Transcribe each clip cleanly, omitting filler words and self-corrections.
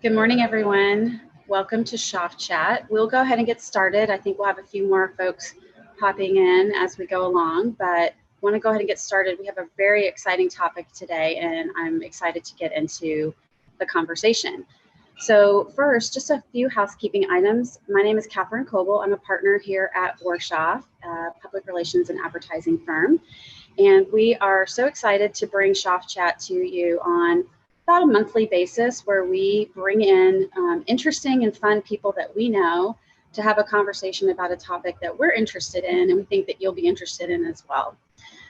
Good morning, everyone. Welcome to Shoff Chat. We'll go ahead and get started. I think we'll have a few more folks popping in as we go along, but want to go ahead and get started. We have a very exciting topic today, and I'm excited to get into the conversation. So first, just a few housekeeping items. My name is Catherine Coble. I'm a partner here at Borshoff, a public relations and advertising firm. And we are so excited to bring Shoff Chat to you on about a monthly basis, where we bring in interesting and fun people that we know to have a conversation about a topic that we're interested in and we think that you'll be interested in as well.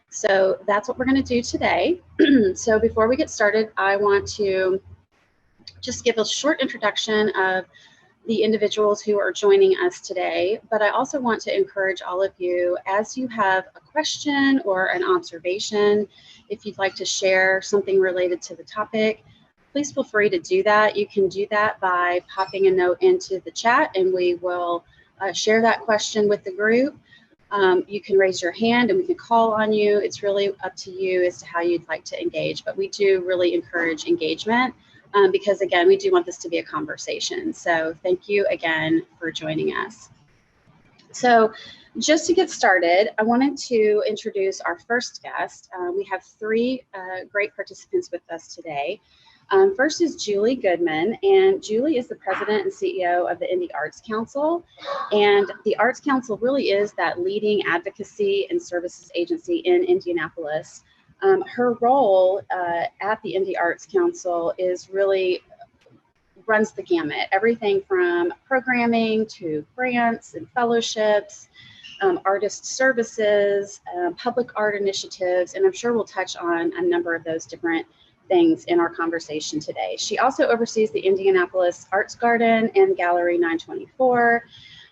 So that's what we're going to do today. So before we get started, I want to just give a short introduction of the individuals who are joining us today, but I also want to encourage all of you, as you have a question or an observation, if you'd like to share something related to the topic, please feel free to do that. You can do that by popping a note into the chat, and we will share that question with the group. You can raise your hand and we can call on you. It's really up to you as to how you'd like to engage, but we do really encourage engagement. Because again, we do want this to be a conversation. So thank you again for joining us. So just to get started, I wanted to introduce our first guest. We have three great participants with us today. First is Julie Goodman, and Julie is the president and CEO of the Indy Arts Council. And the Arts Council really is that leading advocacy and services agency in Indianapolis. Her role at the Indy Arts Council is really runs the gamut, everything from programming to grants and fellowships, artist services, public art initiatives, and I'm sure we'll touch on a number of those different things in our conversation today. She also oversees the Indianapolis Arts Garden and Gallery 924,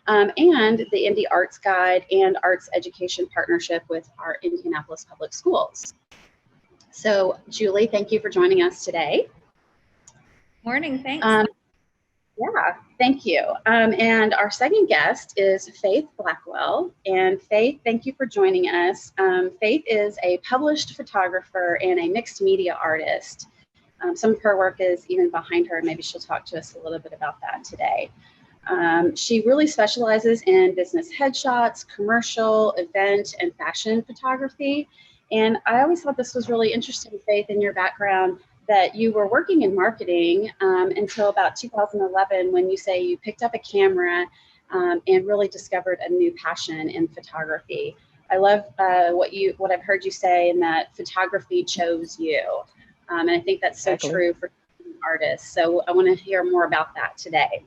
and the Indy Arts Guide and Arts Education Partnership with our Indianapolis Public Schools. So, Julie, thank you for joining us today. Morning, thanks. Yeah, thank you. And our second guest is Faith Blackwell. And Faith, thank you for joining us. Faith is a published photographer and a mixed media artist. Some of her work is even behind her. Maybe she'll talk to us a little bit about that today. She really specializes in business headshots, commercial, event, and fashion photography. And I always thought this was really interesting, Faith, in your background, that you were working in marketing until about 2011, when you say you picked up a camera and really discovered a new passion in photography. I love what I've heard you say, in that photography chose you. And I think that's so true for artists. So I want to hear more about that today.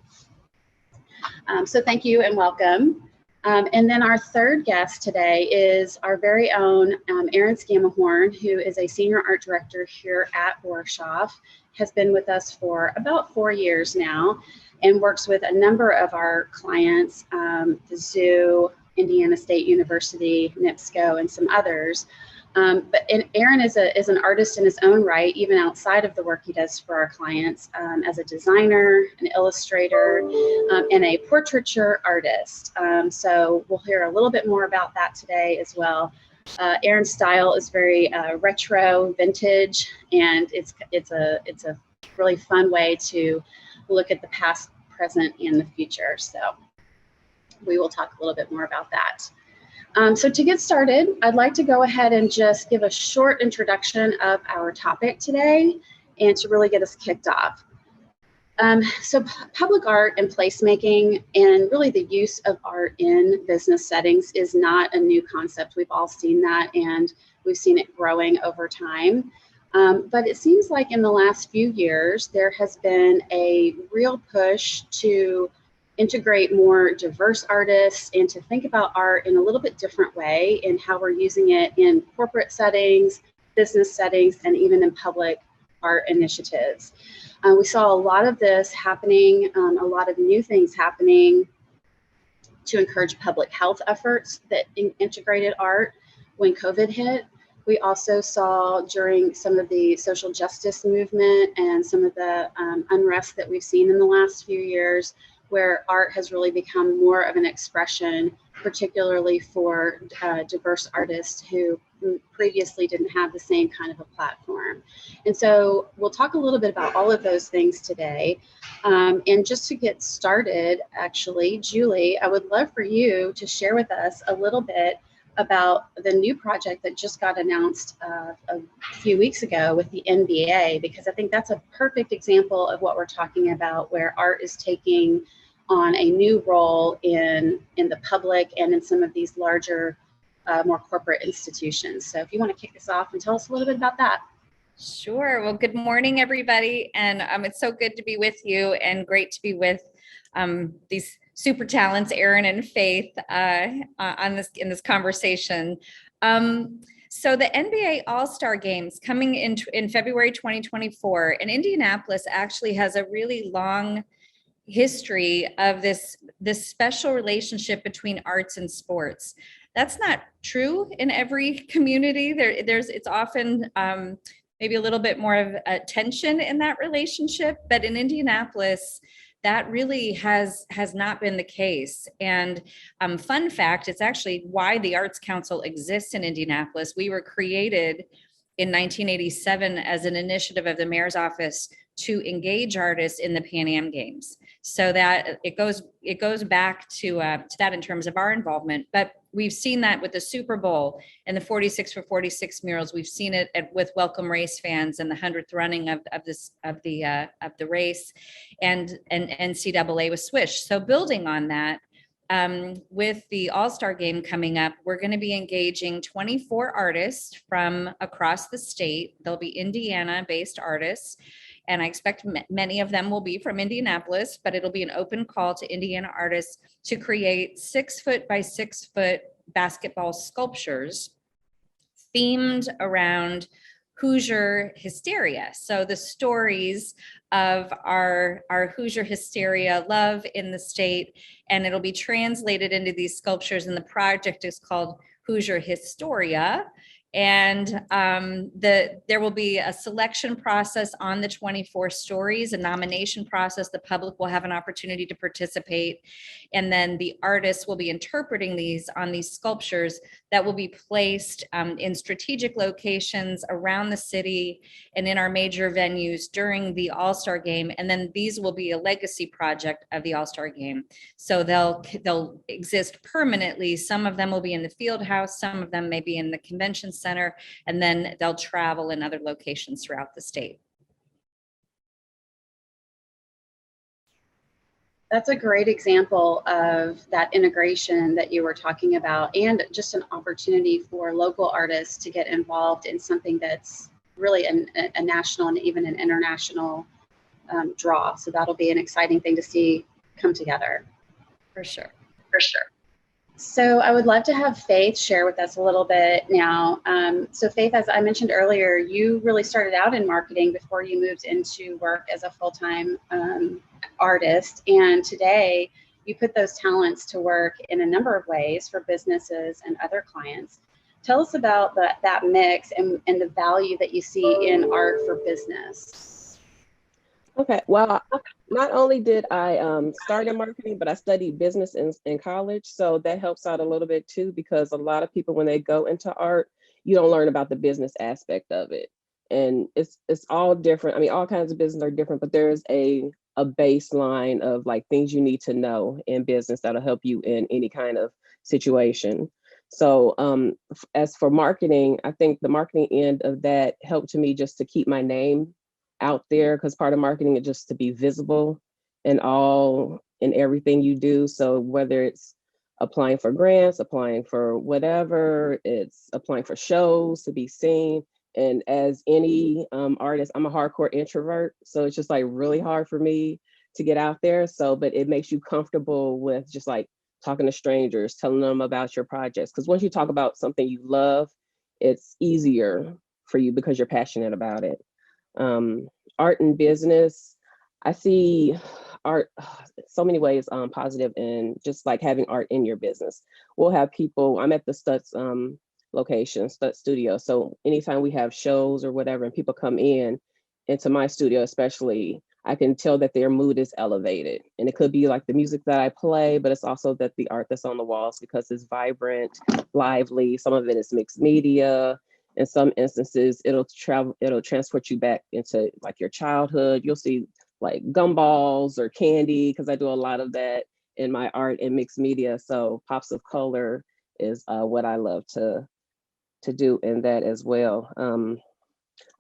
So thank you and welcome. And then our third guest today is our very own Aaron Scamihorn, who is a senior art director here at Borshoff, has been with us for about 4 years now, and works with a number of our clients, the Zoo, Indiana State University, NIPSCO, and some others. But Aaron is an artist in his own right, even outside of the work he does for our clients, as a designer, an illustrator, and a portraiture artist. So we'll hear a little bit more about that today as well. Aaron's style is very retro, vintage, and it's a really fun way to look at the past, present, and the future. So we will talk a little bit more about that. So to get started, I'd like to go ahead and just give a short introduction of our topic today, and to really get us kicked off. So public art and placemaking, and really the use of art in business settings, is not a new concept. We've all seen that, and we've seen it growing over time. But it seems like in the last few years, there has been a real push to integrate more diverse artists and to think about art in a little bit different way, in how we're using it in corporate settings, business settings, and even in public art initiatives. We saw a lot of this happening, a lot of new things happening to encourage public health efforts that integrated art when COVID hit. We also saw during some of the social justice movement and some of the unrest that we've seen in the last few years, where art has really become more of an expression particularly for diverse artists who previously didn't have the same kind of a platform. And so we'll talk a little bit about all of those things today. And just to get started, actually, Julie, I would love for you to share with us a little bit about the new project that just got announced a few weeks ago with the NBA, because I think that's a perfect example of what we're talking about, where art is taking on a new role in the public and in some of these larger, more corporate institutions. So if you want to kick this off and tell us a little bit about that. Sure. Well, good morning, everybody. And it's so good to be with you and great to be with these super talents, Aaron and Faith, in this conversation. So the NBA All-Star Games coming in February 2024, and Indianapolis actually has a really long history of this special relationship between arts and sports. That's not true in every community. It's often maybe a little bit more of a tension in that relationship, but in Indianapolis, that really has not been the case. And fun fact, it's actually why the Arts Council exists in Indianapolis. We were created in 1987 as an initiative of the mayor's office to engage artists in the Pan Am Games. So that it goes back to that in terms of our involvement. But we've seen that with the Super Bowl and the 46 for 46 murals. We've seen it with Welcome Race fans and the 100th running of the race, and NCAA with Swish. So building on that, with the All-Star Game coming up, we're going to be engaging 24 artists from across the state. They'll be Indiana-based artists, and I expect many of them will be from Indianapolis, but it'll be an open call to Indiana artists to create 6-foot by 6-foot basketball sculptures themed around Hoosier hysteria. So the stories of our Hoosier hysteria, love in the state, and it'll be translated into these sculptures, and the project is called Hoosier Historia. And there will be a selection process on the 24 stories, a nomination process. The public will have an opportunity to participate. And then the artists will be interpreting these on these sculptures that will be placed in strategic locations around the city and in our major venues during the All-Star Game. And then these will be a legacy project of the All-Star Game. So they'll exist permanently. Some of them will be in the field house, some of them may be in the convention center, and then they'll travel in other locations throughout the state. That's a great example of that integration that you were talking about, and just an opportunity for local artists to get involved in something that's really a national and even an international draw. So that'll be an exciting thing to see come together. For sure. So I would love to have Faith share with us a little bit now. So Faith, as I mentioned earlier, you really started out in marketing before you moved into work as a full-time artist. And today you put those talents to work in a number of ways for businesses and other clients. Tell us about that mix and the value that you see in art for business. Okay, well, not only did I start in marketing, but I studied business in college. So that helps out a little bit too, because a lot of people, when they go into art, you don't learn about the business aspect of it. And it's all different. I mean, all kinds of business are different, but there's a baseline of like things you need to know in business that'll help you in any kind of situation. So as for marketing, I think the marketing end of that helped me just to keep my name out there, because part of marketing is just to be visible in everything you do. So whether it's applying for grants, applying for whatever, it's applying for shows to be seen. And as any artist, I'm a hardcore introvert, so it's just like really hard for me to get out there. So, but it makes you comfortable with just like talking to strangers, telling them about your projects. Because once you talk about something you love, it's easier for you because you're passionate about it. Art and business, I see art so many ways positive, and just like having art in your business. We'll have people, I'm at the Stutz location, Stutz studio. So anytime we have shows or whatever and people come into my studio, especially, I can tell that their mood is elevated. And it could be like the music that I play, but it's also that the art that's on the walls, because it's vibrant, lively. Some of it is mixed media. In some instances, it'll transport you back into like your childhood. You'll see like gumballs or candy, because I do a lot of that in my art and mixed media. So pops of color is what I love to do in that as well.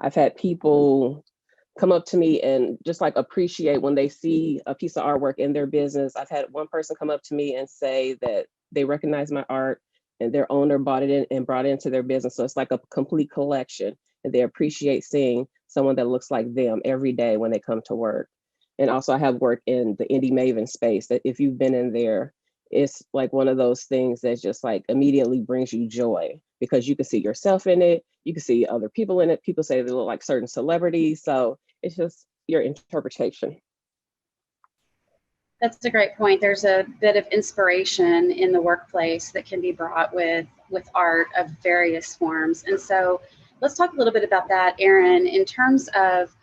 I've had people come up to me and just like appreciate when they see a piece of artwork in their business. I've had one person come up to me and say that they recognize my art and their owner bought it in and brought it into their business. So it's like a complete collection, and they appreciate seeing someone that looks like them every day when they come to work. And also I have work in the Indie Maven space that if you've been in there, it's like one of those things that just like immediately brings you joy, because you can see yourself in it. You can see other people in it. People say they look like certain celebrities. So it's just your interpretation. That's a great point. There's a bit of inspiration in the workplace that can be brought with art of various forms. And so let's talk a little bit about that, Aaron, in terms of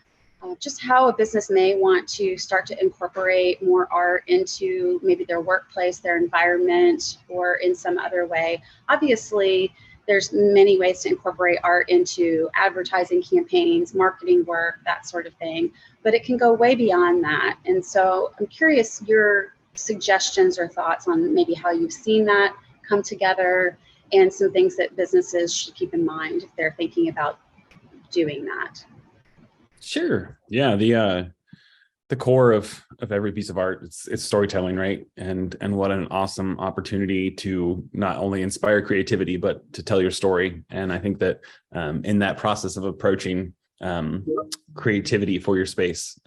just how a business may want to start to incorporate more art into maybe their workplace, their environment, or in some other way. Obviously, there's many ways to incorporate art into advertising campaigns, marketing work, that sort of thing, but it can go way beyond that. And so I'm curious your suggestions or thoughts on maybe how you've seen that come together and some things that businesses should keep in mind if they're thinking about doing that. Sure. Yeah. The core of every piece of art, it's storytelling, right? And what an awesome opportunity to not only inspire creativity, but to tell your story. And I think that in that process of approaching creativity for your space,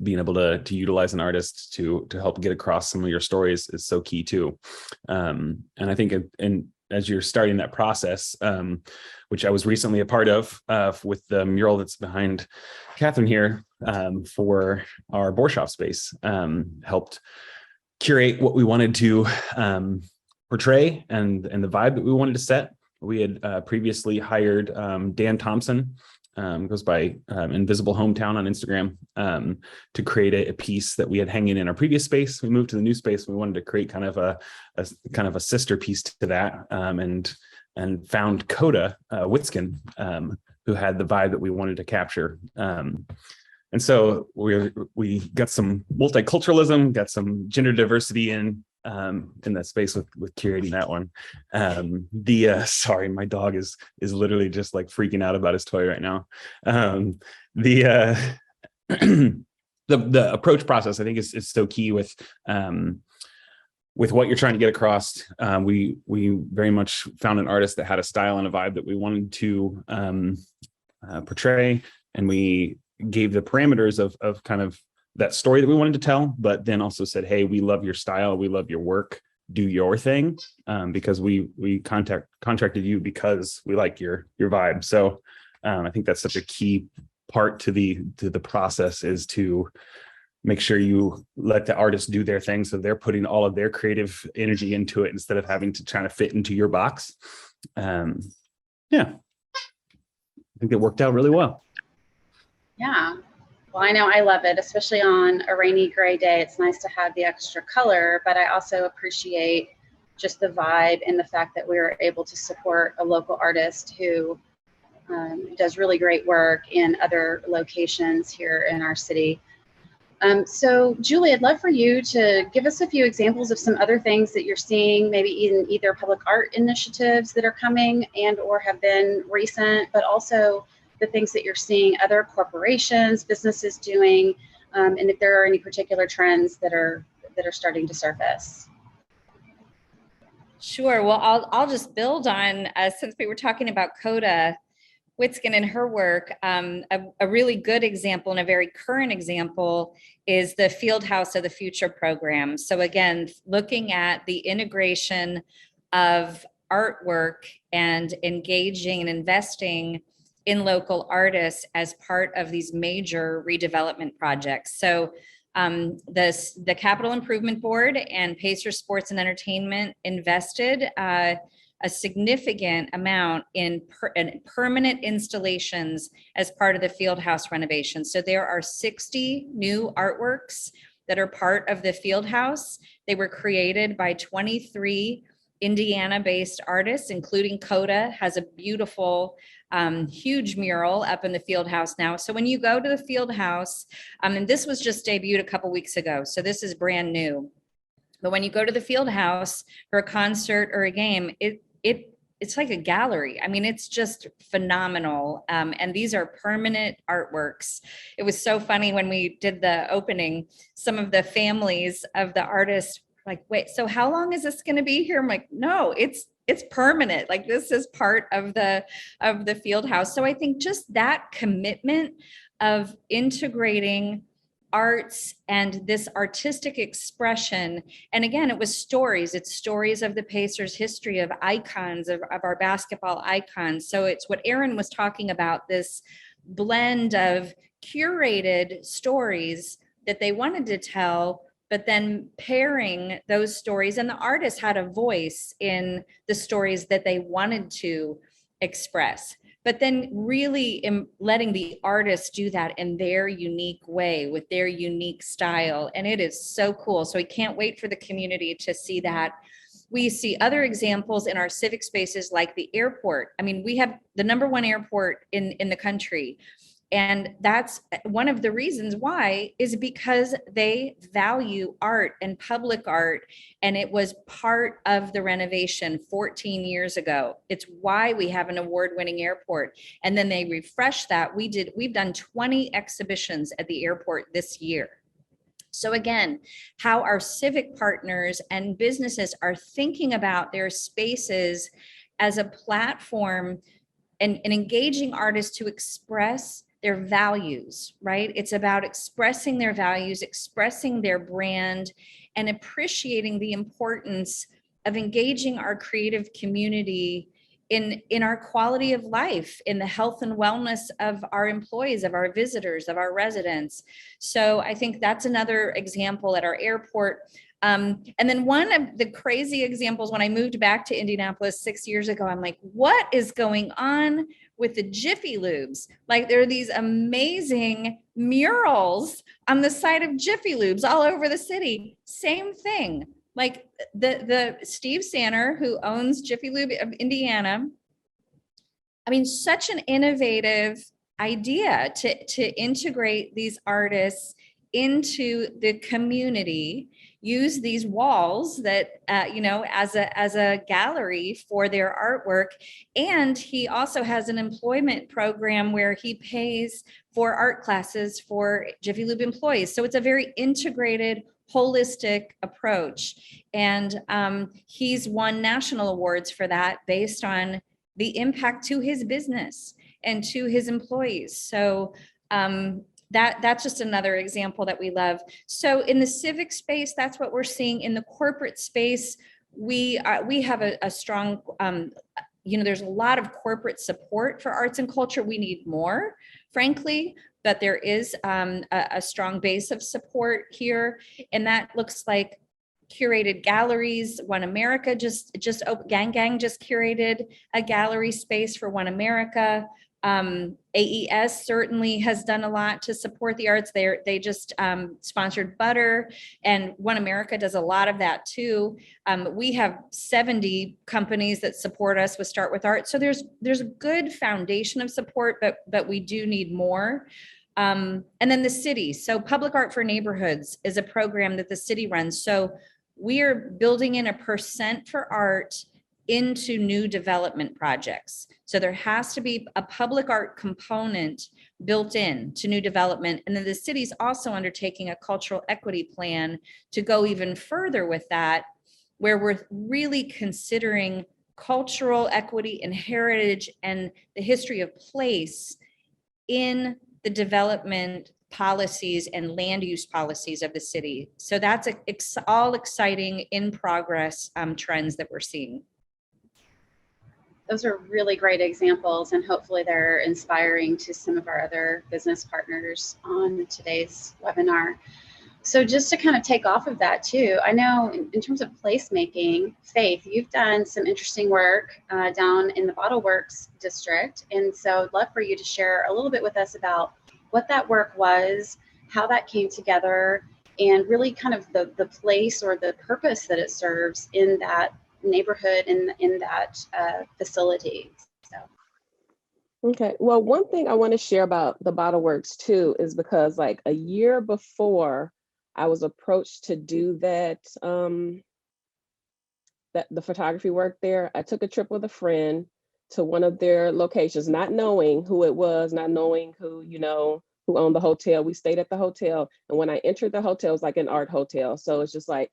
being able to utilize an artist to help get across some of your stories is so key too. And I think as you're starting that process, which I was recently a part of with the mural that's behind Catherine here for our Borshoff space, helped curate what we wanted to portray and the vibe that we wanted to set. We had previously hired Dan Thompson, goes by Invisible Hometown on Instagram, to create a piece that we had hanging in our previous space. We moved to the new space. We wanted to create kind of a sister piece to that, and found Coda Witskin, who had the vibe that we wanted to capture. And so we got some multiculturalism, got some gender diversity in that space with curating that one. Sorry, my dog is literally just like freaking out about his toy right now. The approach process, I think, is so key with what you're trying to get across. We very much found an artist that had a style and a vibe that we wanted to portray, and we gave the parameters of kind of that story that we wanted to tell, but then also said, hey, we love your style, we love your work, do your thing, because we contracted you because we like your vibe. So I think that's such a key part to the process, is to make sure you let the artist do their thing, so they're putting all of their creative energy into it instead of having to try to fit into your box. Yeah, I think it worked out really well. Yeah. Well, I know I love it, especially on a rainy, gray day. It's nice to have the extra color, but I also appreciate just the vibe and the fact that we were able to support a local artist who does really great work in other locations here in our city. So Julie, I'd love for you to give us a few examples of some other things that you're seeing, maybe in either public art initiatives that are coming and or have been recent, but also the things that you're seeing other corporations, businesses doing, and if there are any particular trends that are starting to surface. Sure. Well, I'll just build on, since we were talking about Coda Witskin and her work, a really good example and a very current example is the Field House of the Future program. So again, looking at the integration of artwork and engaging and investing in local artists as part of these major redevelopment projects. So the Capital Improvement Board and Pacer Sports and Entertainment invested a significant amount in permanent installations as part of the field house renovation. So there are 60 new artworks that are part of the field house. They were created by 23 Indiana-based artists, including Coda has a beautiful, huge mural up in the field house now. So when you go to the field house, and this was just debuted a couple weeks ago, so this is brand new. But when you go to the field house for a concert or a game, it's like a gallery. I mean, it's just phenomenal. And these are permanent artworks. It was so funny when we did the opening, some of the families of the artists like, wait, so how long is this going to be here? I'm like, no, it's permanent. Like this is part of the field house. So I think just that commitment of integrating arts and this artistic expression. And again, it was stories. It's stories of the Pacers' history, of icons, of our basketball icons. So it's what Aaron was talking about, this blend of curated stories that they wanted to tell, but then pairing those stories, and the artist had a voice in the stories that they wanted to express, but then really letting the artists do that in their unique way with their unique style. And it is so cool. So we can't wait for the community to see that. We see other examples in our civic spaces like the airport. I mean, we have the #1 airport in the country. And that's one of the reasons why, is because they value art and public art. And it was part of the renovation 14 years ago. It's why we have an award-winning airport. And then they refreshed that. We've done 20 exhibitions at the airport this year. So again, how our civic partners and businesses are thinking about their spaces as a platform and engaging artists to express their values, right? It's about expressing their values, expressing their brand, and appreciating the importance of engaging our creative community in our quality of life, in the health and wellness of our employees, of our visitors, of our residents. So I think that's another example at our airport. And then one of the crazy examples, when I moved back to Indianapolis 6 years ago, I'm like, what is going on with the Jiffy Lubes? Like, there are these amazing murals on the side of Jiffy Lubes all over the city. Same thing. Like the Steve Sanner, who owns Jiffy Lube of Indiana. I mean, such an innovative idea to integrate these artists into the community, use these walls that, as a gallery for their artwork. And he also has an employment program where he pays for art classes for Jiffy Lube employees. So it's a very integrated, holistic approach. And he's won national awards for that based on the impact to his business and to his employees. So that's just another example that we love. So in the civic space, that's what we're seeing. In the corporate space, we have a strong, there's a lot of corporate support for arts and culture. We need more, frankly, but there is a strong base of support here. And that looks like curated galleries. One America Gang just curated a gallery space for One America. AES certainly has done a lot to support the arts. They just sponsored Butter, and One America does a lot of that too. We have 70 companies that support us with Start With Art. So there's a good foundation of support, but we do need more. And then the city. So Public Art for Neighborhoods is a program that the city runs. So we are building in a % for art into new development projects. So there has to be a public art component built in to new development. And then the city's also undertaking a cultural equity plan to go even further with that, where we're really considering cultural equity and heritage and the history of place in the development policies and land use policies of the city. So that's all exciting in progress trends that we're seeing. Those are really great examples, and hopefully they're inspiring to some of our other business partners on today's webinar. So just to kind of take off of that too, I know in terms of placemaking, Faith, you've done some interesting work down in the Bottle Works district. And so I'd love for you to share a little bit with us about what that work was, how that came together, and really kind of the place or the purpose that it serves in that neighborhood and in that facility. So. Okay. Well, one thing I want to share about the Bottle Works too is because like a year before I was approached to do that, the photography work there, I took a trip with a friend to one of their locations, not knowing who it was, not knowing who, who owned the hotel. We stayed at the hotel. And when I entered the hotel, it was like an art hotel. So it's just like,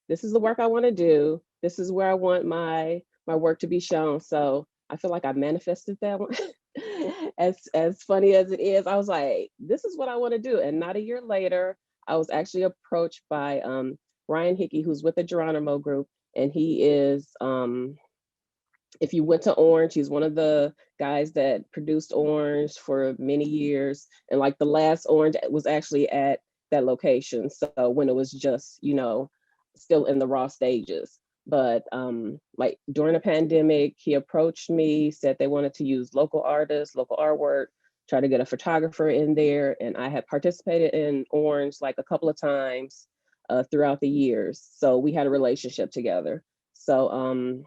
this is the work I want to do. This is where I want my work to be shown. So I feel like I manifested that one. As funny as it is, I was like, this is what I want to do. And not a year later, I was actually approached by Ryan Hickey, who's with the Geronimo Group. And he is, if you went to Orange, he's one of the guys that produced Orange for many years. And like the last Orange was actually at that location. So when it was just, still in the raw stages. But like during the pandemic, he approached me, said they wanted to use local artists, local artwork, try to get a photographer in there. And I had participated in Orange like a couple of times throughout the years. So we had a relationship together. So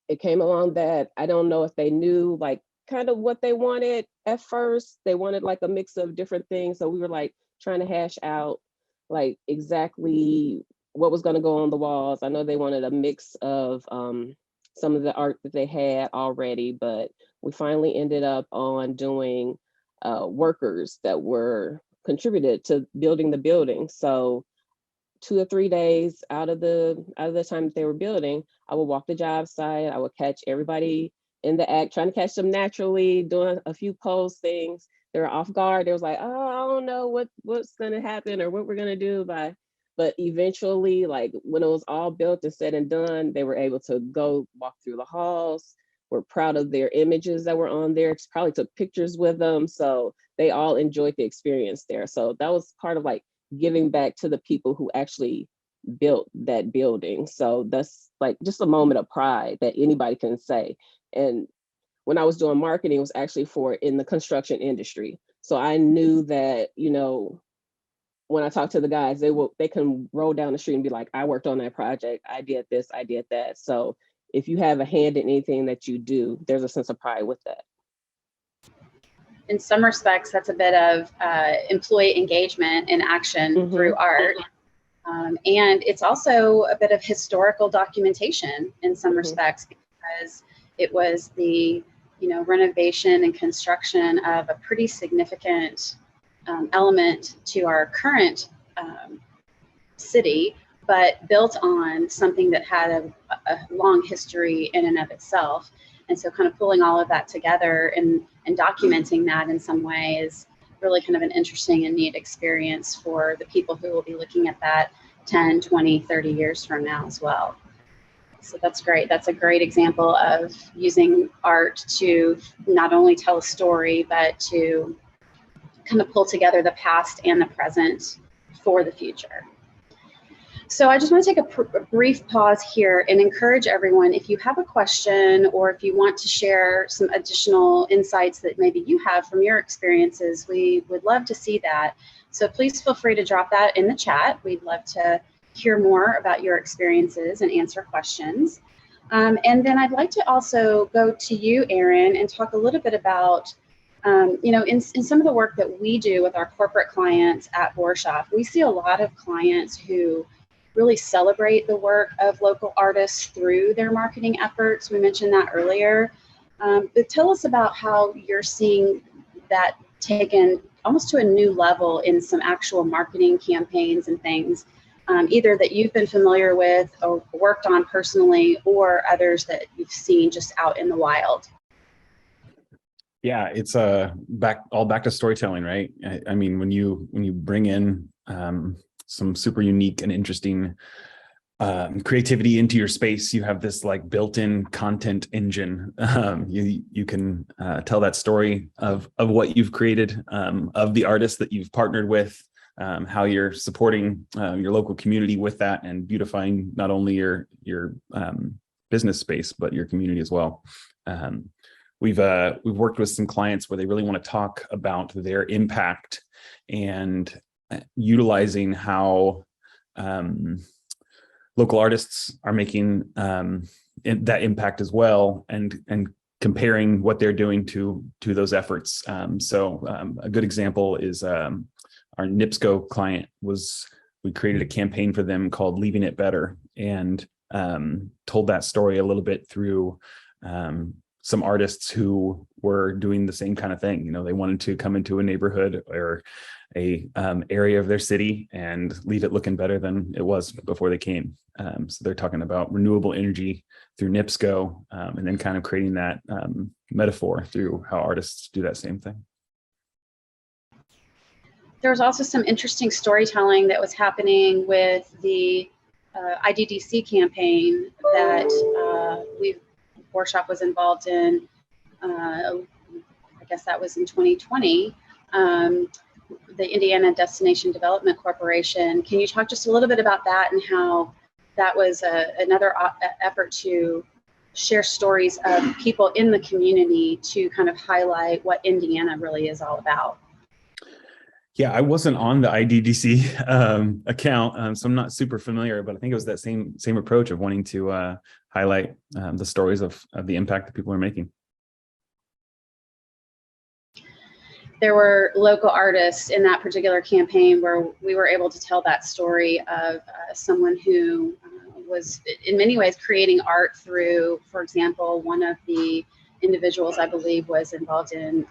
it came along that I don't know if they knew like kind of what they wanted at first. They wanted like a mix of different things. So we were like trying to hash out like exactly what was going to go on the walls. I know they wanted a mix of some of the art that they had already, but we finally ended up on doing workers that were contributed to building the building. So 2 or 3 days out of the time that they were building, I would walk the job site. I would catch everybody in the act, trying to catch them naturally, doing a few pose things. They were off guard. They was like, oh, I don't know what's going to happen or what we're going to do. But eventually, like when it was all built and said and done, they were able to go walk through the halls. We're proud of their images that were on there. Probably took pictures with them. So they all enjoyed the experience there. So that was part of like giving back to the people who actually built that building. So that's like just a moment of pride that anybody can say. And when I was doing marketing, it was actually for in the construction industry. So I knew that, when I talked to the guys, they can roll down the street and be like, I worked on that project. I did this, I did that. So if you have a hand in anything that you do, there's a sense of pride with that. In some respects, that's a bit of employee engagement in action through art. And it's also a bit of historical documentation in some respects, because it was the renovation and construction of a pretty significant element to our current city, but built on something that had a long history in and of itself. And so kind of pulling all of that together and documenting that in some way is really kind of an interesting and neat experience for the people who will be looking at that 10, 20, 30 years from now as well. So that's great. That's a great example of using art to not only tell a story, but to kind of pull together the past and the present for the future. So I just want to take a brief pause here and encourage everyone, if you have a question or if you want to share some additional insights that maybe you have from your experiences, we would love to see that. So please feel free to drop that in the chat. We'd love to hear more about your experiences and answer questions. And then I'd like to also go to you, Aaron, and talk a little bit about, in some of the work that we do with our corporate clients at Borshoff, we see a lot of clients who really celebrate the work of local artists through their marketing efforts. We mentioned that earlier. But tell us about how you're seeing that taken almost to a new level in some actual marketing campaigns and things, either that you've been familiar with or worked on personally, or others that you've seen just out in the wild. Yeah, it's back to storytelling, right? I mean, when you bring in some super unique and interesting creativity into your space, you have this like built-in content engine. You can tell that story of what you've created, of the artist that you've partnered with, how you're supporting your local community with that and beautifying not only your business space, but your community as well. We've worked with some clients where they really want to talk about their impact and utilizing how local artists are making that impact as well, and comparing what they're doing to those efforts. A good example is our NIPSCO client. We created a campaign for them called Leaving It Better, and told that story a little bit through some artists who were doing the same kind of thing. You know, they wanted to come into a neighborhood or a area of their city and leave it looking better than it was before they came. So they're talking about renewable energy through NIPSCO, and then kind of creating that metaphor through how artists do that same thing. There was also some interesting storytelling that was happening with the IDDC campaign that Borshoff was involved in. I guess that was in 2020. The Indiana Destination Development Corporation. Can you talk just a little bit about that and how that was another effort to share stories of people in the community to kind of highlight what Indiana really is all about? Yeah, I wasn't on the IDDC account, so I'm not super familiar, but I think it was that same approach of wanting to highlight the stories of the impact that people are making. There were local artists in that particular campaign where we were able to tell that story of someone who was in many ways creating art through, for example, one of the individuals I believe was involved in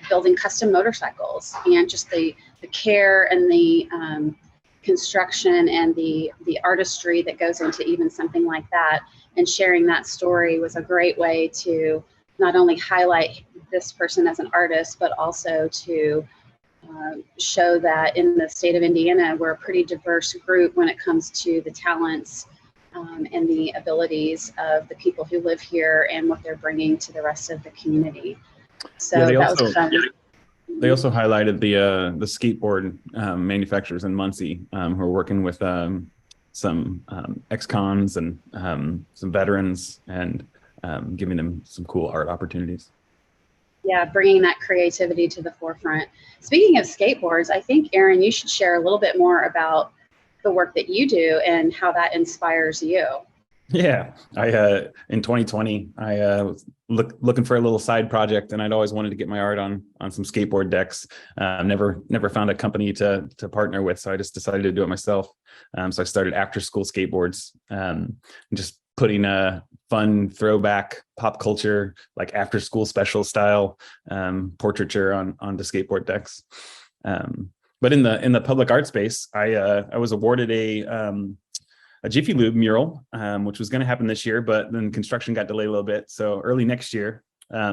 building custom motorcycles, and just the care and the construction and the artistry that goes into even something like that. And sharing that story was a great way to not only highlight this person as an artist, but also to show that in the state of Indiana, we're a pretty diverse group when it comes to the talents and the abilities of the people who live here and what they're bringing to the rest of the community. So yeah, that was fun. They also highlighted the skateboard manufacturers in Muncie who are working with some ex-cons and some veterans, and giving them some cool art opportunities. Yeah, bringing that creativity to the forefront. Speaking of skateboards, I think, Aaron, you should share a little bit more about the work that you do and how that inspires you. Yeah, in 2020, I was looking for a little side project, and I'd always wanted to get my art on some skateboard decks. Never found a company to partner with, so I just decided to do it myself. So I started After School Skateboards, just putting a fun throwback pop culture, like after school special style portraiture onto skateboard decks. But in the public art space, I was awarded a Jiffy Lube mural, which was going to happen this year, but then construction got delayed a little bit. So early next year,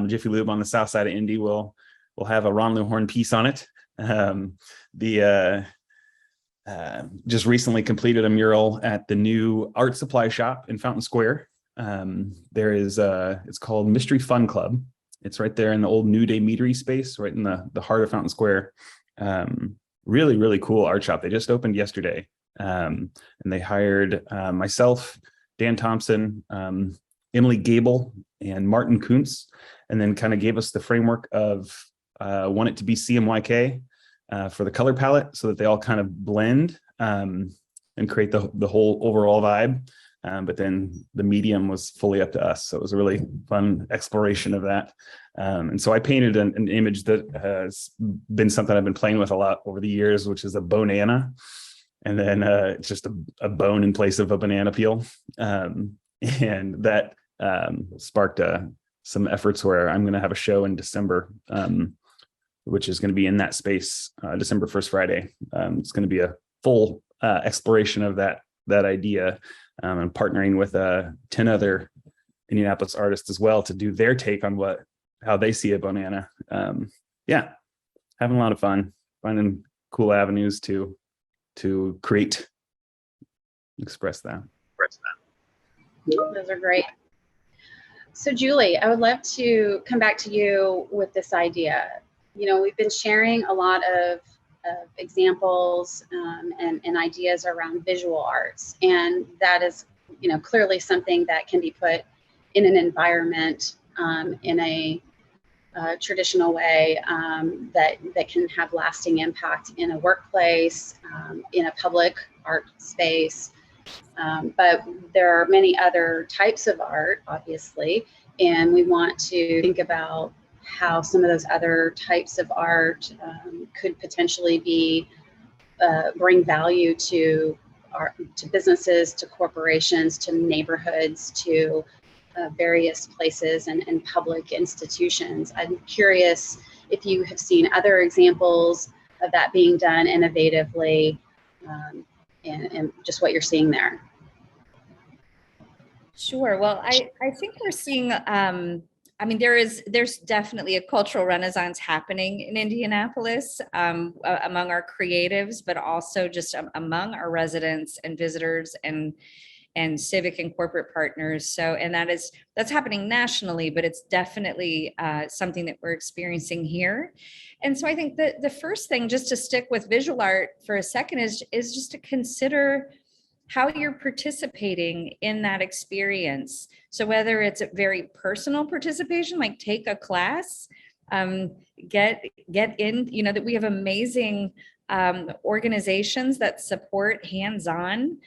Jiffy Lube on the south side of Indy will have a Ron Horn piece on it. Just recently completed a mural at the new art supply shop in Fountain Square. There is it's called Mystery Fun Club. It's right there in the old New Day Meadery space, right in the heart of Fountain Square. Really, really cool art shop. They just opened yesterday. And they hired myself, Dan Thompson, Emily Gable, and Martin Kuntz, and then kind of gave us the framework of want it to be CMYK for the color palette, so that they all kind of blend and create the whole overall vibe. But then the medium was fully up to us. So it was a really fun exploration of that. And so I painted an image that has been something I've been playing with a lot over the years, which is a banana. And then it's just a bone in place of a banana peel. And that sparked some efforts where I'm going to have a show in December, which is going to be in that space, December 1st, Friday. It's going to be a full exploration of that idea, and partnering with 10 other Indianapolis artists as well to do their take on how they see a banana. Yeah, having a lot of fun, finding cool avenues to express that. Those are great. So Julie, I would love to come back to you with this idea. You know, we've been sharing a lot of of examples and ideas around visual arts. And that is, clearly something that can be put in an environment in a traditional way that can have lasting impact in a workplace, in a public art space. But there are many other types of art, obviously, and we want to think about how some of those other types of art could potentially be bring value to businesses, to corporations, to neighborhoods, to various places and public institutions. I'm curious if you have seen other examples of that being done innovatively, and just what you're seeing there. Sure. Well, I think we're seeing, there's definitely a cultural renaissance happening in Indianapolis among our creatives, but also just among our residents and visitors and civic and corporate partners. So, and that's happening nationally, but it's definitely something that we're experiencing here. And so I think that the first thing, just to stick with visual art for a second, is just to consider how you're participating in that experience. So whether it's a very personal participation, like take a class, get in, that we have amazing organizations that support hands-on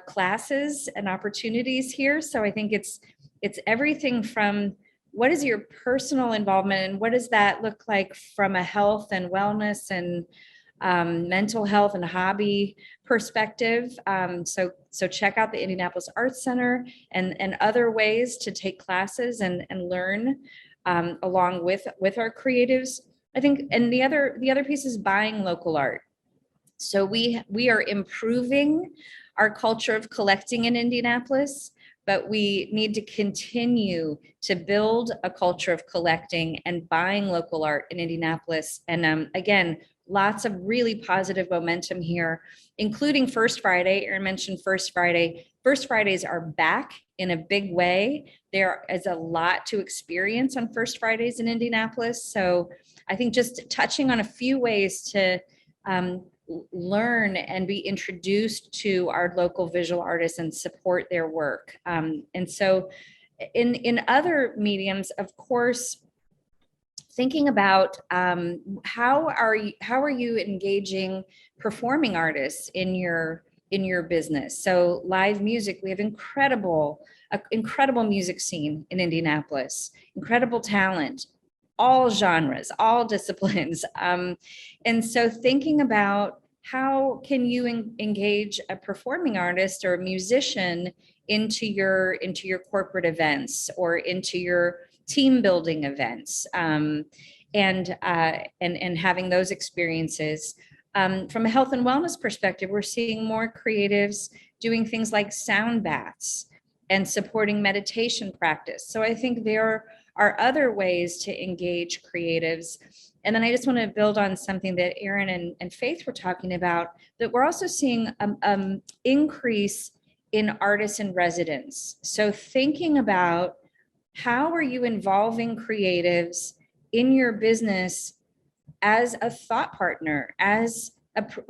classes and opportunities here. So I think it's everything from what is your personal involvement and what does that look like from a health and wellness and mental health and hobby perspective. So check out the Indianapolis Arts Center and other ways to take classes and learn along with our creatives. I think, and the other piece is buying local art. So we are improving our culture of collecting in Indianapolis, but we need to continue to build a culture of collecting and buying local art in Indianapolis. And again, lots of really positive momentum here, including First Friday. Aaron mentioned First Friday. First Fridays are back in a big way. There is a lot to experience on First Fridays in Indianapolis. So I think just touching on a few ways to learn and be introduced to our local visual artists and support their work. And so in other mediums, of course, thinking about how are you engaging performing artists in your business? So live music, we have incredible music scene in Indianapolis, incredible talent, all genres, all disciplines. And so thinking about how can you engage a performing artist or a musician into your corporate events or into your team building events, and having those experiences. From a health and wellness perspective, we're seeing more creatives doing things like sound baths and supporting meditation practice. So I think there are other ways to engage creatives. And then I just want to build on something that Aaron and Faith were talking about, that we're also seeing increase in artists in residence. So thinking about how are you involving creatives in your business as a thought partner, as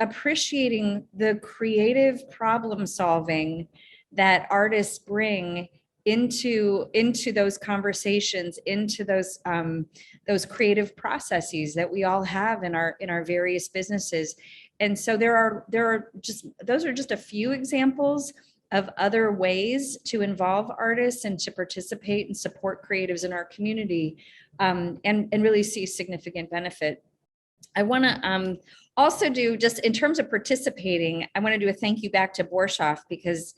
appreciating the creative problem solving that artists bring into those conversations, into those creative processes that we all have in our various businesses. And so those are just a few examples of other ways to involve artists and to participate and support creatives in our community, and really see significant benefit. I want to also do, just in terms of participating, I want to do a thank you back to Borshoff, because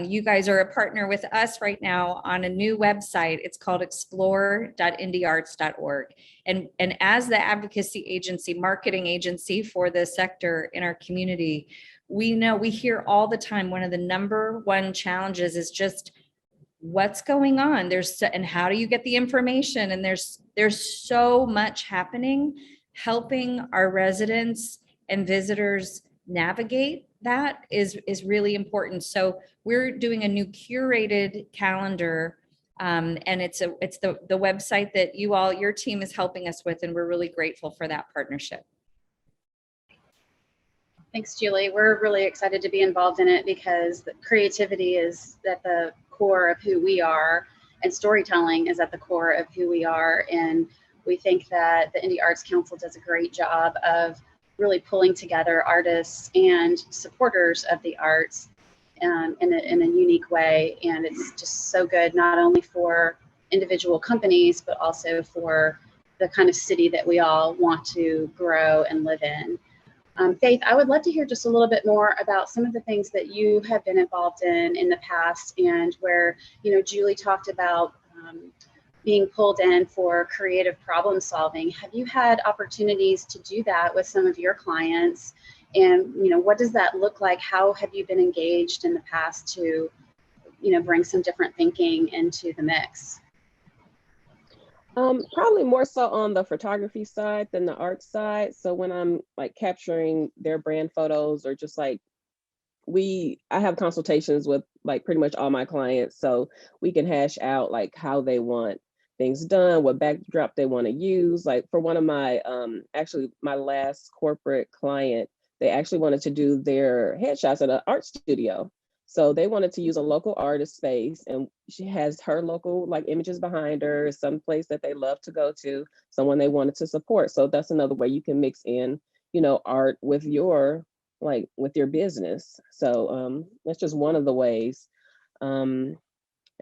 you guys are a partner with us right now on a new website. It's called explore.indyarts.org. And as the advocacy agency, marketing agency for the sector in our community, we hear all the time, one of the number one challenges is just what's going on. And how do you get the information? And there's so much happening, helping our residents and visitors navigate that is really important. So we're doing a new curated calendar, and it's the website that your team is helping us with, and we're really grateful for that partnership. Thanks, Julie. We're really excited to be involved in it because creativity is at the core of who we are, and storytelling is at the core of who we are. And we think that the Indy Arts Council does a great job of really pulling together artists and supporters of the arts in a unique way. And it's just so good, not only for individual companies, but also for the kind of city that we all want to grow and live in. Faith, I would love to hear just a little bit more about some of the things that you have been involved in the past, and where, you know, Julie talked about being pulled in for creative problem solving. Have you had opportunities to do that with some of your clients? And, you know, what does that look like? How have you been engaged in the past to, you know, bring some different thinking into the mix? Probably more so on the photography side than the art side. So when I'm like capturing their brand photos, or just like I have consultations with like pretty much all my clients, so we can hash out like how they want things done, what backdrop they want to use. Like for one of my actually my last corporate client, they actually wanted to do their headshots at an art studio. So they wanted to use a local artist space, and she has her local like images behind her, some place that they love to go to, someone they wanted to support. So that's another way you can mix in, you know, art with your with your business. So that's just one of the ways. And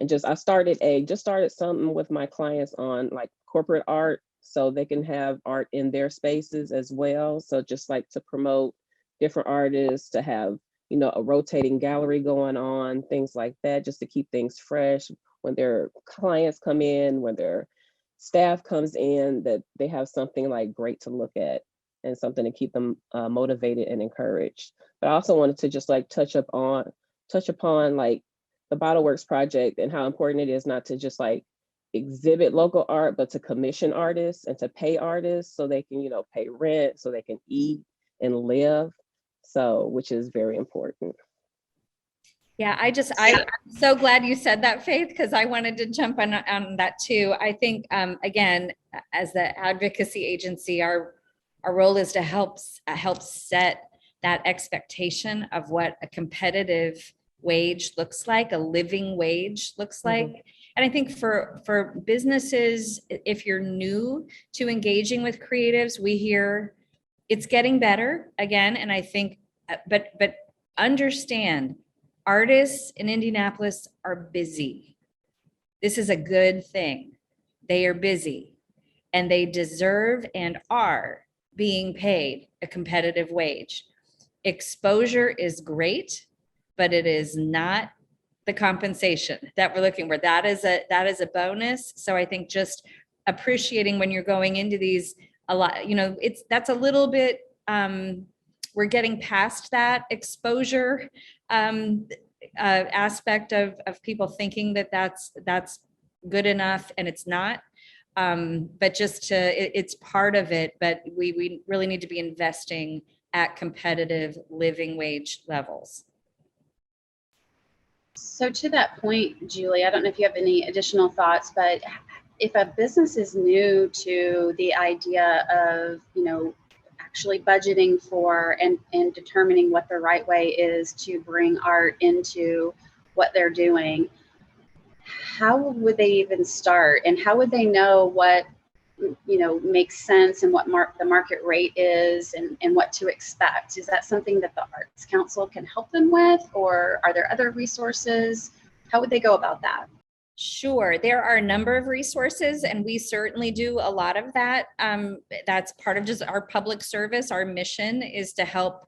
I started something with my clients on like corporate art, so they can have art in their spaces as well. So just like to promote different artists, to have, you know, a rotating gallery going on, things like that, just to keep things fresh when their clients come in, when their staff comes in, that they have something like great to look at and something to keep them motivated and encouraged. But I also wanted to just like touch upon like the Bottle Works project and how important it is not to just like exhibit local art, but to commission artists and to pay artists so they can, you know, pay rent, so they can eat and live. So, which is very important. Yeah, I'm so glad you said that, Faith, because I wanted to jump on that too. I think, again, as the advocacy agency, our role is to help set that expectation of what a competitive wage looks like, a living wage looks like. Mm-hmm. And I think for businesses, if you're new to engaging with creatives, we hear it's getting better again. And I think, but understand, artists in Indianapolis are busy. This is a good thing. They are busy, and they deserve and are being paid a competitive wage. Exposure is great, but it is not the compensation that we're looking for. That is a bonus. So I think just appreciating when you're going into these a lot, you know, that's a little bit, we're getting past that exposure aspect of people thinking that that's good enough, and it's not. But it's part of it, but we really need to be investing at competitive living wage levels. So to that point, Julie, I don't know if you have any additional thoughts, but if a business is new to the idea of, you know, actually budgeting for and determining what the right way is to bring art into what they're doing, how would they even start, and how would they know what, you know, makes sense, and what the market rate is, and what to expect? Is that something that the Arts Council can help them with, or are there other resources? How would they go about that? Sure, there are a number of resources, and we certainly do a lot of that. That's part of just our public service. Our mission is to help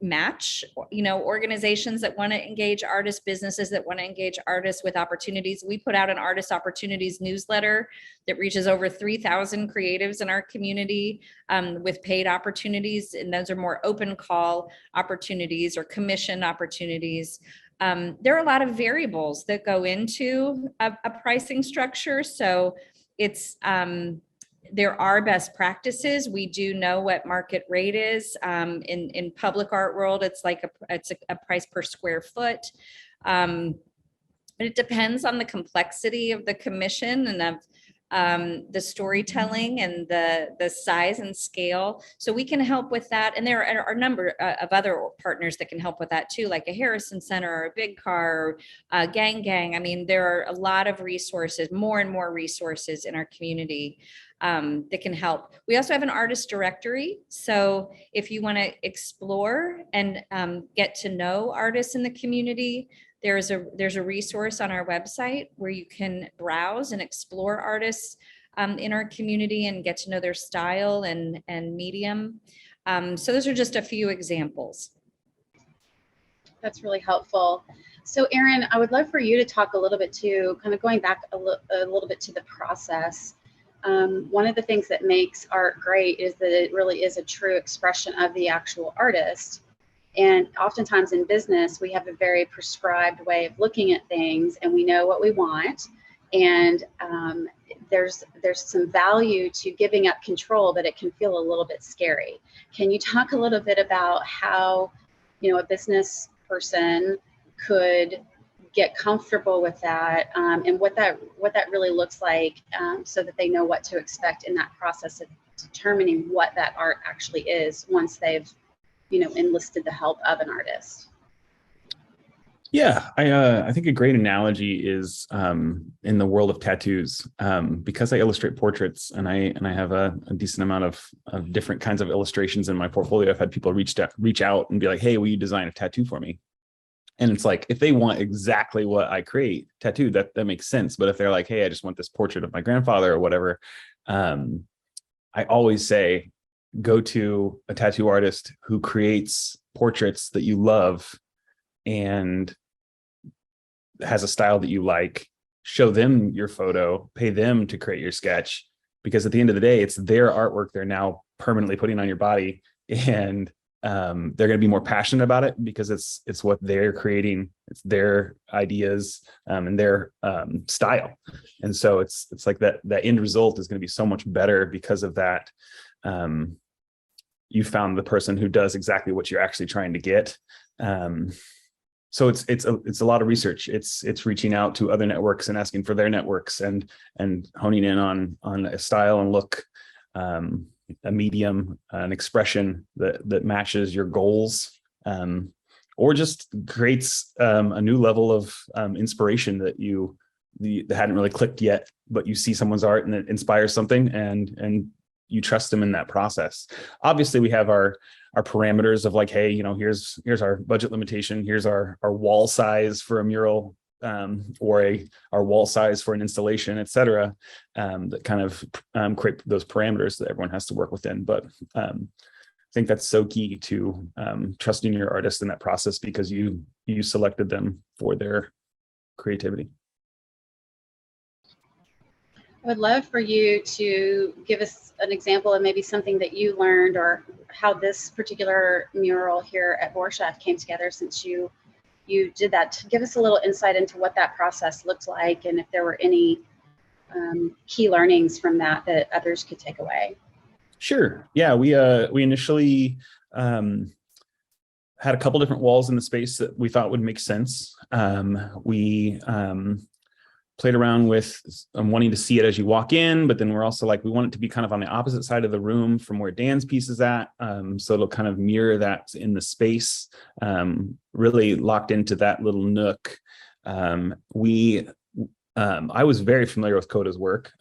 match, you know, organizations that want to engage artists, businesses that want to engage artists with opportunities. We put out an Artist Opportunities newsletter that reaches over 3,000 creatives in our community with paid opportunities, and those are more open call opportunities or commission opportunities. There are a lot of variables that go into a pricing structure. So it's, there are best practices. We do know what market rate is. In public art world, it's like a price per square foot. But it depends on the complexity of the commission and the storytelling and the size and scale. So we can help with that. And there are a number of other partners that can help with that too, like a Harrison Center or a Big Car, or Gang. I mean, there are a lot of resources, more and more resources in our community that can help. We also have an artist directory. So if you want to explore and get to know artists in the community, there's a resource on our website where you can browse and explore artists in our community and get to know their style and medium. So those are just a few examples. That's really helpful. So Aaron, I would love for you to talk a little bit too, kind of going back a little bit to the process. One of the things that makes art great is that it really is a true expression of the actual artist. And oftentimes in business, we have a very prescribed way of looking at things, and we know what we want. And there's some value to giving up control, but it can feel a little bit scary. Can you talk a little bit about how, a business person could get comfortable with that, and what that really looks like, so that they know what to expect in that process of determining what that art actually is once they've enlisted the help of an artist? Yeah, I think a great analogy is in the world of tattoos, because I illustrate portraits and I have a decent amount of different kinds of illustrations in my portfolio. I've had people reach out and be like, "Hey, will you design a tattoo for me?" And it's like, if they want exactly what I create, tattoo, that makes sense. But if they're like, "Hey, I just want this portrait of my grandfather," or whatever, I always say, go to a tattoo artist who creates portraits that you love and has a style that you like. Show them your photo, pay them to create your sketch, because at the end of the day, it's their artwork they're now permanently putting on your body, and they're going to be more passionate about it because it's what they're creating, it's their ideas and their style. And so it's like that end result is going to be so much better because of that. You found the person who does exactly what you're actually trying to get. So it's a lot of research. It's reaching out to other networks and asking for their networks and honing in on a style and look, a medium, an expression that matches your goals, or just creates a new level of inspiration that hadn't really clicked yet, but you see someone's art and it inspires something, and you trust them in that process. Obviously, we have our parameters of like, hey, here's our budget limitation, here's our wall size for a mural, or our wall size for an installation, et cetera, that kind of create those parameters that everyone has to work within. But I think that's so key to trusting your artist in that process, because you selected them for their creativity. I would love for you to give us an example of maybe something that you learned, or how this particular mural here at Borshoff came together since you did that. Give us a little insight into what that process looked like, and if there were any key learnings from that others could take away. Sure. Yeah, we initially had a couple different walls in the space that we thought would make sense. We played around with wanting to see it as you walk in, but then we're also like, we want it to be kind of on the opposite side of the room from where Dan's piece is at. So it'll kind of mirror that in the space, really locked into that little nook. I was very familiar with Coda's work,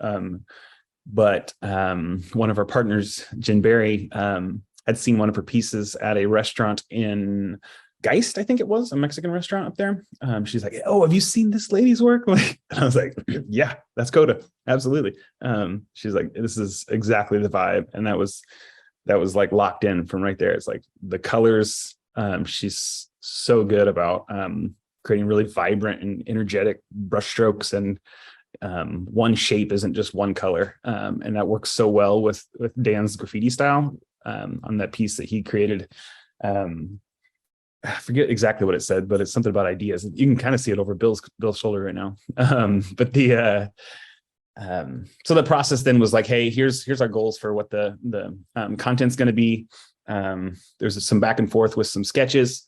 but one of our partners, Jen Berry, had seen one of her pieces at a restaurant in Geist, I think it was, a Mexican restaurant up there. She's like, "Oh, have you seen this lady's work?" And I was like, "Yeah, that's Coda, absolutely." She's like, "This is exactly the vibe," and that was like locked in from right there. It's like the colors. She's so good about creating really vibrant and energetic brushstrokes, and one shape isn't just one color, and that works so well with Dan's graffiti style on that piece that he created. I forget exactly what it said, but it's something about ideas. You can kind of see it over Bill's shoulder right now. But so the process then was like, hey, here's our goals for what the content's going to be. There's some back and forth with some sketches.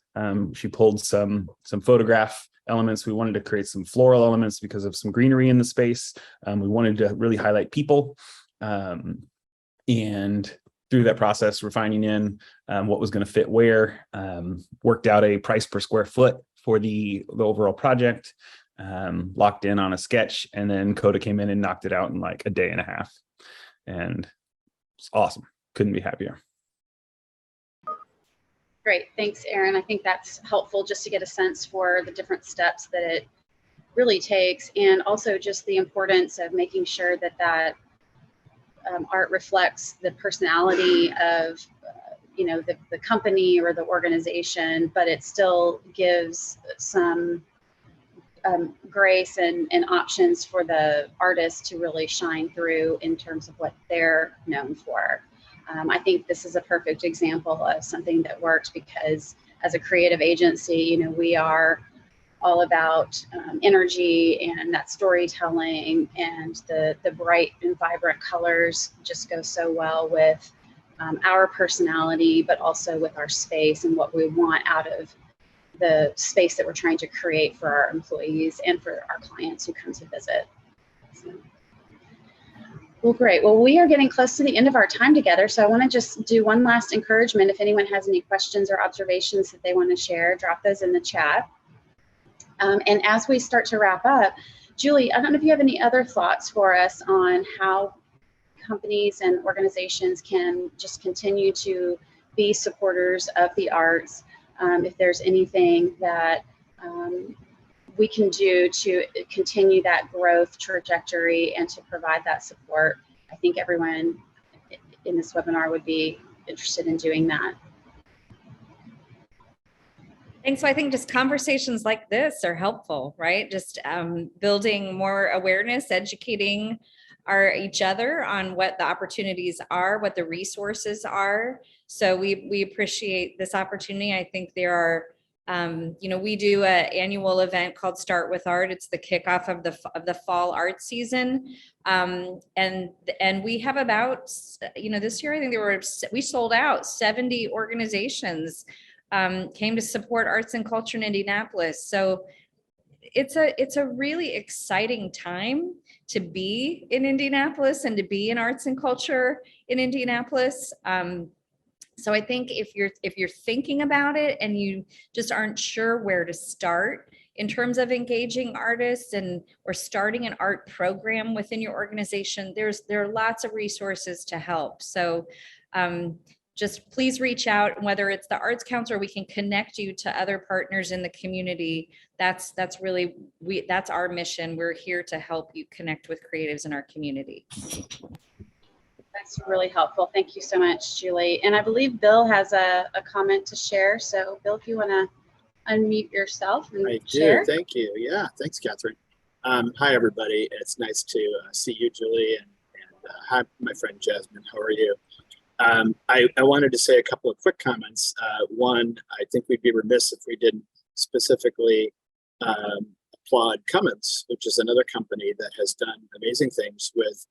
She pulled some photograph elements. We wanted to create some floral elements because of some greenery in the space. We wanted to really highlight people. And through that process, refining in what was going to fit where, worked out a price per square foot for the overall project, locked in on a sketch, and then Coda came in and knocked it out in like a day and a half. And it's awesome. Couldn't be happier. Great. Thanks, Aaron. I think that's helpful just to get a sense for the different steps that it really takes, and also just the importance of making sure that art reflects the personality of the company or the organization, but it still gives some grace and options for the artist to really shine through in terms of what they're known for. I think this is a perfect example of something that worked because as a creative agency, we are all about energy and that storytelling, and the bright and vibrant colors just go so well with our personality, but also with our space and what we want out of the space that we're trying to create for our employees and for our clients who come to visit. So, well, great. Well, we are getting close to the end of our time together, so I want to just do one last encouragement. If anyone has any questions or observations that they want to share, drop those in the chat. And as we start to wrap up, Julie, I don't know if you have any other thoughts for us on how companies and organizations can just continue to be supporters of the arts. If there's anything that we can do to continue that growth trajectory and to provide that support, I think everyone in this webinar would be interested in doing that. Thanks. So I think just conversations like this are helpful, right? Just building more awareness, educating each other on what the opportunities are, what the resources are. So we appreciate this opportunity. I think there are, we do an annual event called Start with Art. It's the kickoff of the fall art season. And we have about, this year, I think we sold out 70 organizations came to support arts and culture in Indianapolis. So it's a really exciting time to be in Indianapolis and to be in arts and culture in Indianapolis. So I think if you're thinking about it and you just aren't sure where to start in terms of engaging artists or starting an art program within your organization, there are lots of resources to help. So just please reach out, and whether it's the Arts Council or we can connect you to other partners in the community. That's our mission. We're here to help you connect with creatives in our community. That's really helpful. Thank you so much, Julie. And I believe Bill has a comment to share. So Bill, if you want to unmute yourself and share. Thank you. Yeah, thanks, Catherine. Hi, everybody. It's nice to see you, Julie, and hi, my friend Jasmine. How are you? I wanted to say a couple of quick comments. One, I think we'd be remiss if we didn't specifically applaud Cummins, which is another company that has done amazing things with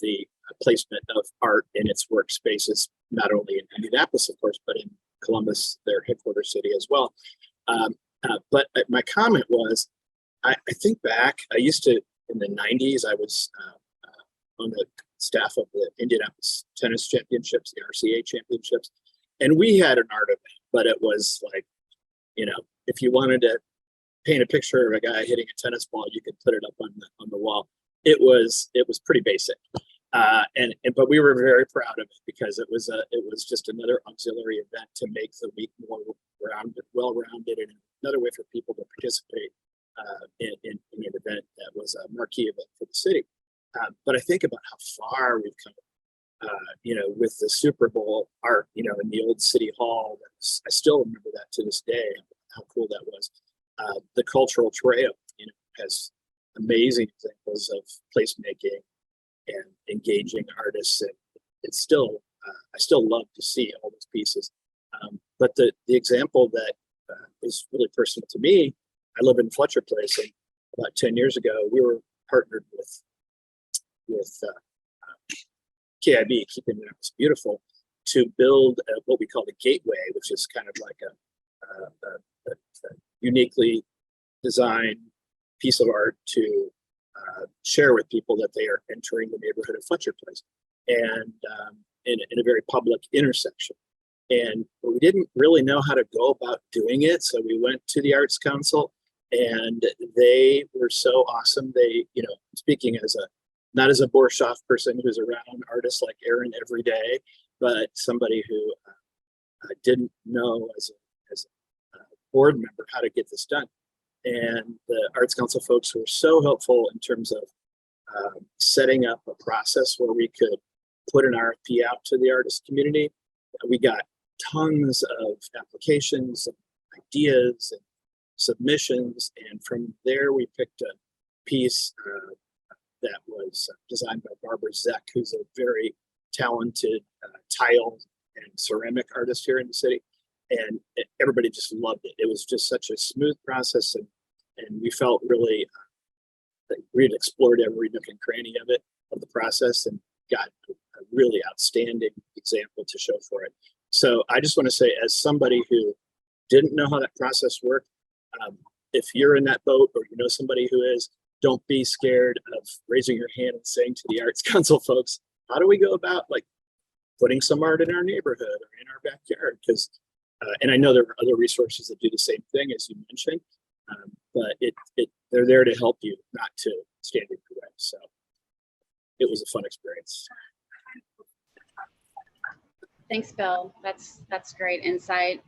the placement of art in its workspaces, not only in Indianapolis, of course, but in Columbus, their headquarters city as well. But my comment was, I think back, I used to, in the 90s, I was on the staff of the Indianapolis Tennis Championships, the RCA Championships, and we had an art event, but it was like, if you wanted to paint a picture of a guy hitting a tennis ball, you could put it up on the wall. It was pretty basic, but we were very proud of it because it was just another auxiliary event to make the week more well-rounded, and another way for people to participate in an event that was a marquee event for the city. But I think about how far we've come, with the Super Bowl art, in the old City Hall. I still remember that to this day, how cool that was. The Cultural Trail, has amazing examples of placemaking and engaging artists. And it's still, I still love to see all those pieces. But the example that is really personal to me, I live in Fletcher Place, and about 10 years ago, we were partnered with KIB, Keeping It Beautiful, to build what we call the Gateway, which is kind of like a uniquely design piece of art to share with people that they are entering the neighborhood of Fletcher Place, and in a very public intersection. And we didn't really know how to go about doing it, so we went to the Arts Council, and they were so awesome. They, you know, speaking as not as a Borshoff person who's around artists like Aaron every day, but somebody who didn't know as a board member how to get this done. And the Arts Council folks were so helpful in terms of setting up a process where we could put an RFP out to the artist community. We got tons of applications, and ideas, and submissions, and from there we picked a piece that was designed by Barbara Zeck, who's a very talented tile and ceramic artist here in the city. And everybody just loved it. It was just such a smooth process, and we felt really that we had explored every nook and cranny of the process, and got a really outstanding example to show for it. So I just want to say, as somebody who didn't know how that process worked, if you're in that boat, or you know somebody who is, don't be scared of raising your hand and saying to the Arts Council folks, how do we go about like putting some art in our neighborhood or in our backyard? Because and I know there are other resources that do the same thing as you mentioned, but they're there to help you, not to stand in your way. So it was a fun experience. Thanks, Bill. That's great insight.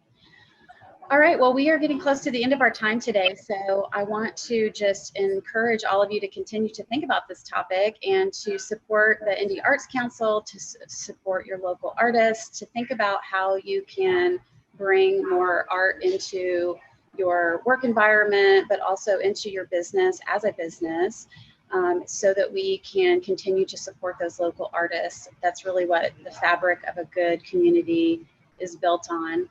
All right, well, we are getting close to the end of our time today, so I want to just encourage all of you to continue to think about this topic and to support the Indy Arts Council, to support your local artists, to think about how you can bring more art into your work environment, but also into your business as a business, so that we can continue to support those local artists. That's really what the fabric of a good community is built on.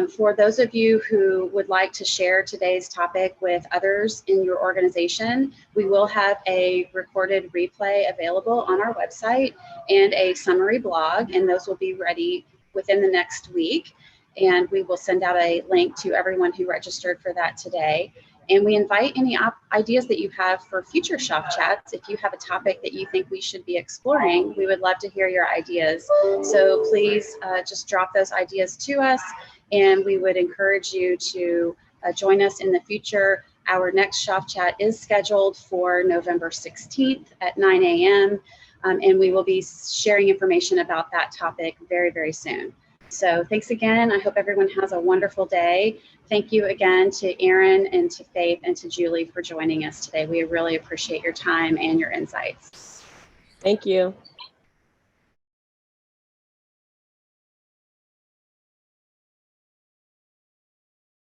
For those of you who would like to share today's topic with others in your organization, we will have a recorded replay available on our website and a summary blog, and those will be ready within the next week. And we will send out a link to everyone who registered for that today. And we invite any ideas that you have for future Shoff Chats. If you have a topic that you think we should be exploring, we would love to hear your ideas. So please just drop those ideas to us, and we would encourage you to join us in the future. Our next Shoff Chat is scheduled for November 16th at 9 a.m. And we will be sharing information about that topic very, very soon. So thanks again. I hope everyone has a wonderful day. Thank you again to Aaron and to Faith and to Julie for joining us today. We really appreciate your time and your insights. Thank you.